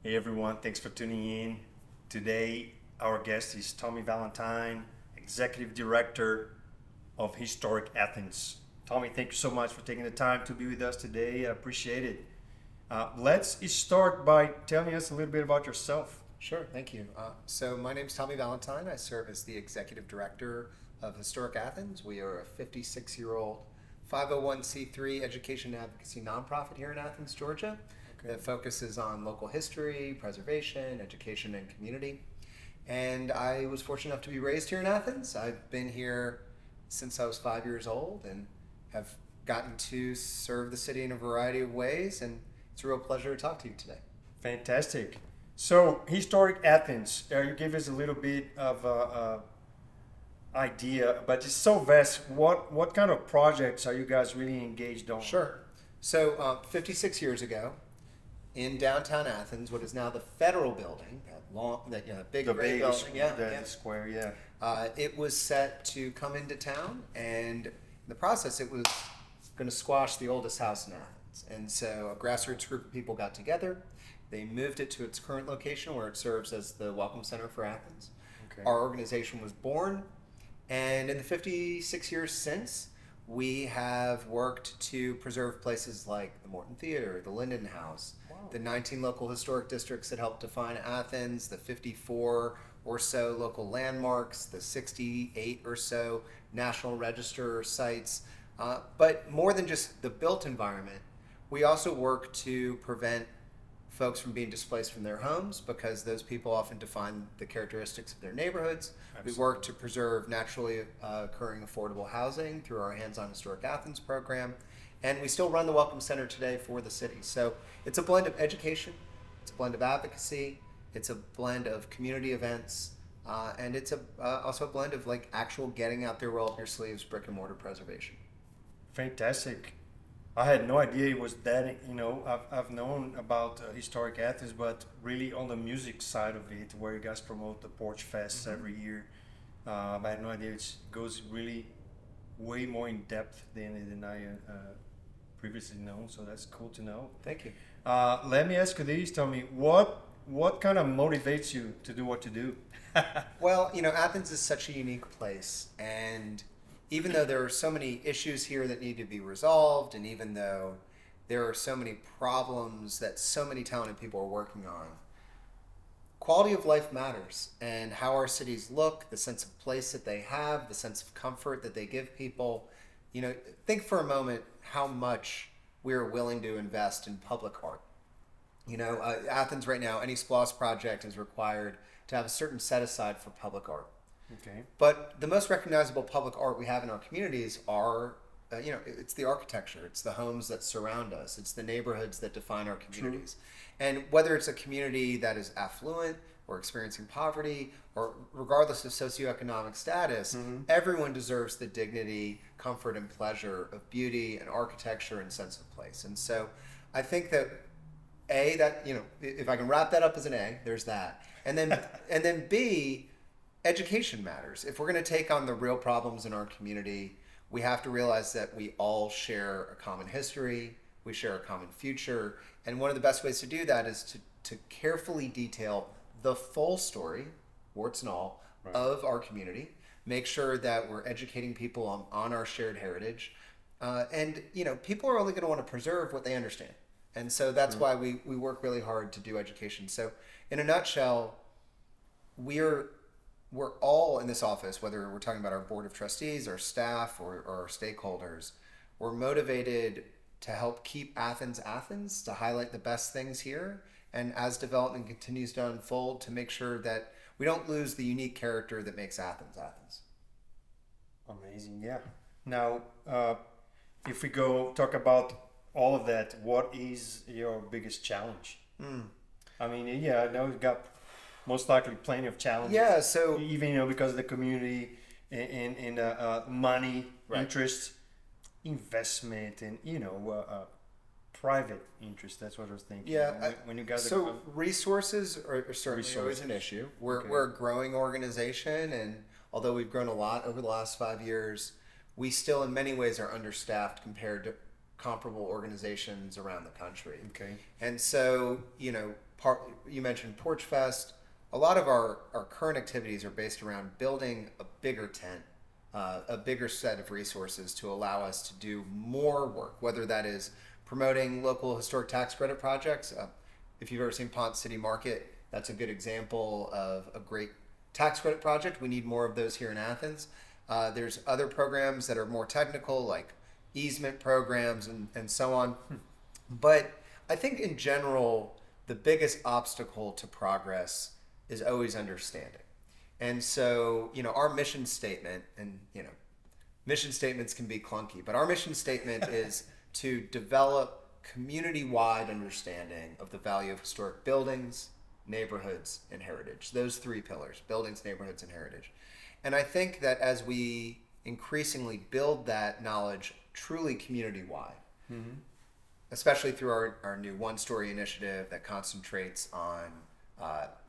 Hey everyone, thanks for tuning in. Today, our guest is Tommy Valentine, Executive Director of Historic Athens. Tommy, thank you so much for taking the time to be with us today. I appreciate it. Let's start by telling us a little bit about yourself. Sure, thank you. So my name is Tommy Valentine. I serve as the Executive Director of Historic Athens. We are a 56-year-old 501c3 education and advocacy nonprofit here in Athens, Georgia, that focuses on local history, preservation, education, and community. And I was fortunate enough to be raised here in Athens. I've been here since I was 5 years old and have gotten to serve the city in a variety of ways. And it's a real pleasure to talk to you today. Fantastic. So, Historic Athens, you gave us a little bit of idea, but it's so vast. What kind of projects are you guys really engaged on? Sure. So, 56 years ago, in downtown Athens, what is now the Federal Building, that big The gray big building, the square, yeah. it was set to come into town, and in the process, it was going to squash the oldest house in Athens. And so, a grassroots group of people got together. They moved it to its current location, where it serves as the Welcome Center for Athens. Okay. Our organization was born, and in the 56 years since, we have worked to preserve places like the Morton Theater, the Linden House, Wow. the 19 local historic districts that help define Athens, the 54 or so local landmarks, the 68 or so National Register sites. But more than just the built environment, we also work to prevent folks from being displaced from their homes because those people often define the characteristics of their neighborhoods. Absolutely. We work to preserve naturally occurring affordable housing through our Hands on Historic Athens program. And we still run the Welcome Center today for the city. So it's a blend of education, it's a blend of advocacy, it's a blend of community events, and it's also a blend of like actual getting out there, roll up your sleeves, brick and mortar preservation. Fantastic. I had no idea it was that, I've known about Historic Athens, but really on the music side of it, where you guys promote the Porch Fest every year. I had no idea it goes really way more in depth than I previously known, so that's cool to know. Thank you. Let me ask you this, Tommy. What kind of motivates you to do what you do? Well, Athens is such a unique place, and even though there are so many issues here that need to be resolved, and even though there are so many problems that so many talented people are working on, quality of life matters, and how our cities look, the sense of place that they have, the sense of comfort that they give people. Think for a moment how much we're willing to invest in public art. Athens right now, any SPLOS project is required to have a certain set aside for public art. Okay. But the most recognizable public art we have in our communities are, it's the architecture, it's the homes that surround us, it's the neighborhoods that define our communities. True. And whether it's a community that is affluent or experiencing poverty, or regardless of socioeconomic status, everyone deserves the dignity, comfort, and pleasure of beauty and architecture and sense of place. And so I think that if I can wrap that up as an A, there's that. And then B, education matters. If we're going to take on the real problems in our community, we have to realize that we all share a common history, we share a common future, and one of the best ways to do that is to carefully detail the full story, warts and all, right, of our community, make sure that we're educating people on our shared heritage, and people are only going to want to preserve what they understand. And so that's why we work really hard to do education. So in a nutshell, we're all in this office, whether we're talking about our board of trustees, our staff, or our stakeholders, we're motivated to help keep Athens Athens, to highlight the best things here, and as development continues to unfold, to make sure that we don't lose the unique character that makes Athens Athens. Amazing, yeah. Now, if we go talk about all of that, what is your biggest challenge? I mean, yeah, I know you've got most likely plenty of challenges. Yeah, so even because of the community and money, right, interest, investment, and private interest. That's what I was thinking. Yeah, when you guys resources are certainly always an issue. We're a growing organization, and although we've grown a lot over the last 5 years, we still in many ways are understaffed compared to comparable organizations around the country. Okay. And so, you mentioned Porch Fest. A lot of our current activities are based around building a bigger tent, a bigger set of resources to allow us to do more work, whether that is promoting local historic tax credit projects. If you've ever seen Ponce City Market, that's a good example of a great tax credit project. We need more of those here in Athens. There's other programs that are more technical, like easement programs and so on. But I think in general, the biggest obstacle to progress is always understanding. And so, our mission statement, and, mission statements can be clunky, but our mission statement is to develop community-wide understanding of the value of historic buildings, neighborhoods, and heritage. Those three pillars: buildings, neighborhoods, and heritage. And I think that as we increasingly build that knowledge truly community-wide, especially through our new one-story initiative that concentrates on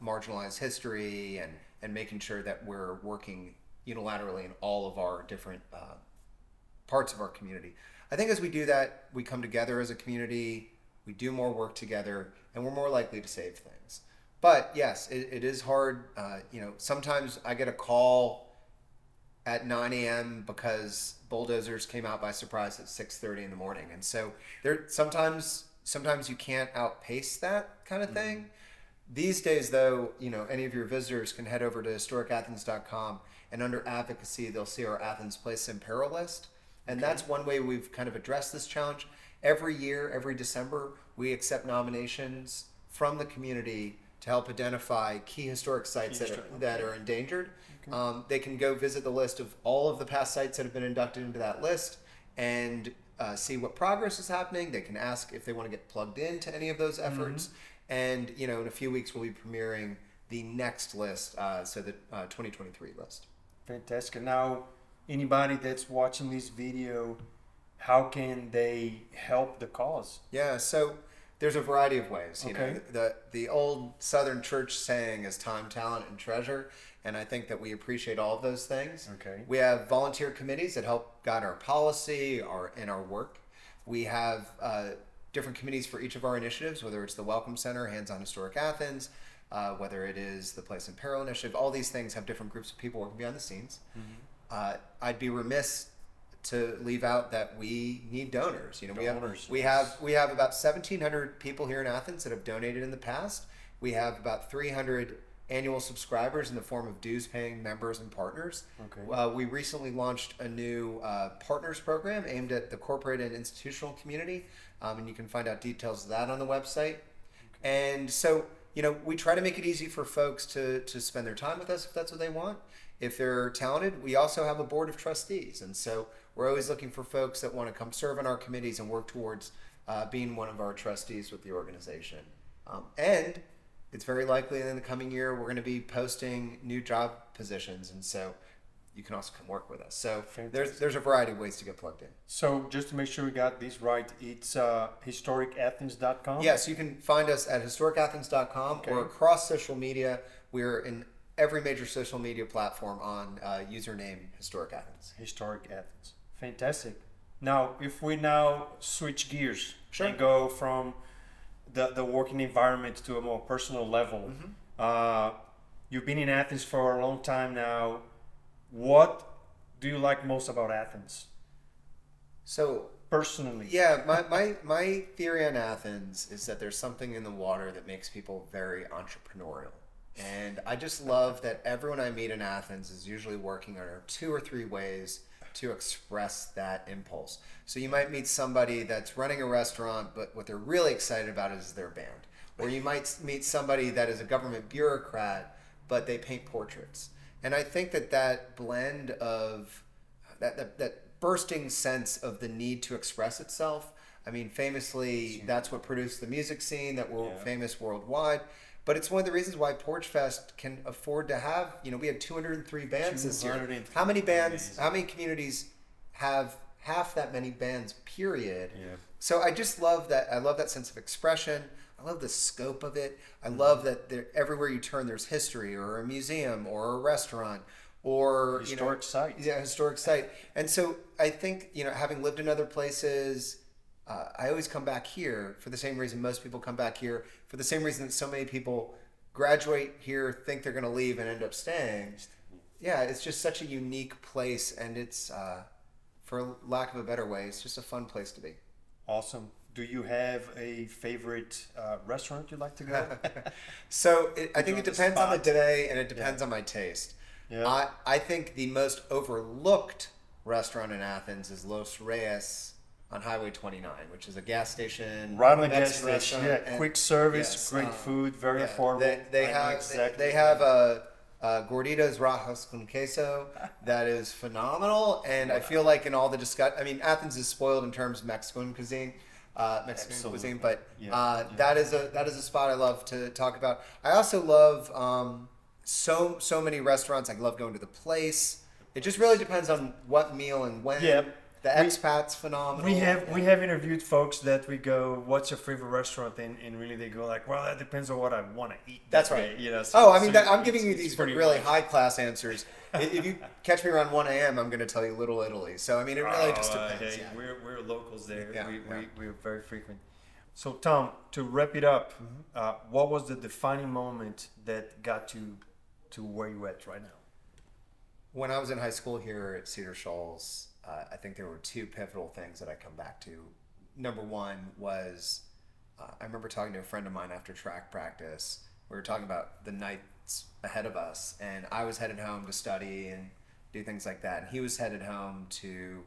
marginalized history and making sure that we're working unilaterally in all of our different parts of our community. I think as we do that, we come together as a community, we do more work together, and we're more likely to save things. But yes, it is hard. Sometimes I get a call at 9 a.m. because bulldozers came out by surprise at 6:30 in the morning. And so sometimes you can't outpace that kind of thing. These days, though, any of your visitors can head over to historicathens.com, and under advocacy, they'll see our Athens Place in Peril list. And that's one way we've kind of addressed this challenge. Every year, every December, we accept nominations from the community to help identify key historic sites that are endangered. Okay. They can go visit the list of all of the past sites that have been inducted into that list and see what progress is happening. They can ask if they want to get plugged into any of those efforts. And, in a few weeks, we'll be premiering the next list, so the 2023 list. Fantastic. Now, anybody that's watching this video, how can they help the cause? Yeah, so there's a variety of ways. The old Southern church saying is time, talent, and treasure, and I think that we appreciate all of those things. Okay. We have volunteer committees that help guide our policy and our work. We have different committees for each of our initiatives, whether it's the Welcome Center, Hands on Historic Athens, whether it is the Place in Peril initiative. All these things have different groups of people working behind the scenes. I'd be remiss to leave out that we need donors. We have about 1,700 people here in Athens that have donated in the past. We have about 300 annual subscribers in the form of dues-paying members and partners. Okay. We recently launched a new partners program aimed at the corporate and institutional community, and you can find out details of that on the website. Okay. And so, we try to make it easy for folks to spend their time with us if that's what they want. If they're talented, we also have a board of trustees, and so we're always looking for folks that want to come serve on our committees and work towards being one of our trustees with the organization. And it's very likely in the coming year we're going to be posting new job positions, and so you can also come work with us. So there's a variety of ways to get plugged in. So just to make sure we got this right, it's historicathens.com? Yes, you can find us at historicathens.com or across social media. We're in every major social media platform on username Historic Athens. Historic Athens. Fantastic. Now, if we now switch gears and go from the working environment to a more personal level, you've been in Athens for a long time now. What do you like most about Athens? So personally, my theory on Athens is that there's something in the water that makes people very entrepreneurial. And I just love that everyone I meet in Athens is usually working on 2 or 3 ways to express that impulse. So you might meet somebody that's running a restaurant, but what they're really excited about is their band. Or you might meet somebody that is a government bureaucrat, but they paint portraits. And I think that blend of that bursting sense of the need to express itself. I mean, famously, that's what produced the music scene that we're famous worldwide. But it's one of the reasons why Porch Fest can afford to have, we had 203 bands this year. How many bands, how many communities have half that many bands, period? Yeah. So I just love that. I love that sense of expression. I love the scope of it. I love that everywhere you turn, there's history or a museum or a restaurant or historic site. Yeah, historic site. And so I think, having lived in other places, I always come back here for the same reason most people come back here, for the same reason that so many people graduate here, think they're going to leave, and end up staying. Yeah, it's just such a unique place, and it's, for lack of a better way, it's just a fun place to be. Awesome. Do you have a favorite restaurant you'd like to go? So I think it depends on the spot. day, and it depends on my taste. Yeah. I think the most overlooked restaurant in Athens is Los Reyes on Highway 29, which is a gas station. Right on the gas Mexican station. restaurant, Yeah, and- quick service, yes, great food, very affordable. They I know have exactly. they have gorditas rajas con queso that is phenomenal, and I feel like in all the I mean, Athens is spoiled in terms of Mexican cuisine. Cuisine, but Yeah. that is a spot I love to talk about. I also love so many restaurants. I love going to the Place. It just really depends on what meal and when. Yeah. The expat's phenomenal. We have interviewed folks that we go, what's your favorite restaurant? And really they go like, well, that depends on what I want to eat. That's right. Day, you know, I'm giving you these pretty really much- high class answers. If you catch me around 1 a.m., I'm going to tell you Little Italy. So I mean, it really just depends. Hey, Yeah. we're locals there. Yeah, We're very frequent. So Tom, to wrap it up, Mm-hmm. what was the defining moment that got you to where you at right now? When I was in high school here at Cedar Shoals, I think there were two pivotal things that I come back to. Number one was I remember talking to a friend of mine after track practice. We were talking about the nights ahead of us, and I was headed home to study and do things like that. And he was headed home to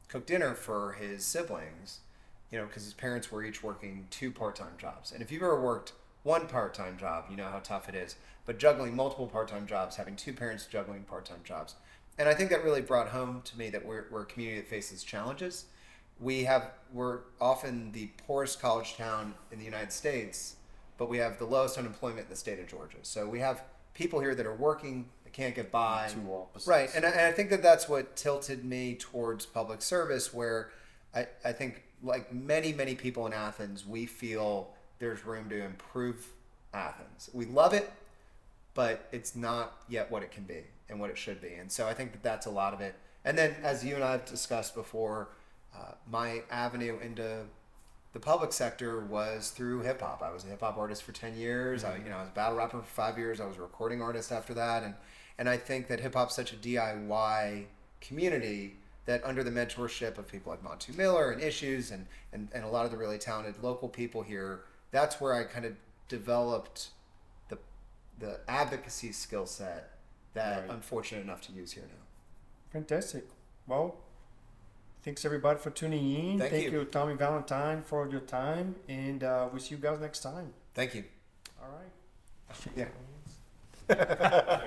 cook dinner for his siblings, you know, because his parents were each working 2 part-time jobs. And if you've ever worked 1 part-time job, you know how tough it is. But juggling multiple part-time jobs, having 2 parents juggling part-time jobs. And I think that really brought home to me that we're a community that faces challenges. We're often the poorest college town in the United States, but we have the lowest unemployment in the state of Georgia. So we have people here that are working, that can't get by. Two opposites. Right, and I think that's what tilted me towards public service, where I think, like many people in Athens, we feel there's room to improve Athens. We love it, but it's not yet what it can be and what it should be. And so I think that's a lot of it. And then, as you and I have discussed before, my avenue into the public sector was through hip hop. I was a hip hop artist for 10 years. Mm-hmm. I was a battle rapper for 5 years. I was a recording artist after that. And I think that hip hop's such a DIY community that under the mentorship of people like Montu Miller and Issues and a lot of the really talented local people here, that's where I kind of developed the advocacy skill set that Right. I'm fortunate enough to use here now. Fantastic. Well, thanks everybody for tuning in. Thank you. you, Tommy Valentine, for your time, and we'll see you guys next time. Thank you. All right. Yeah.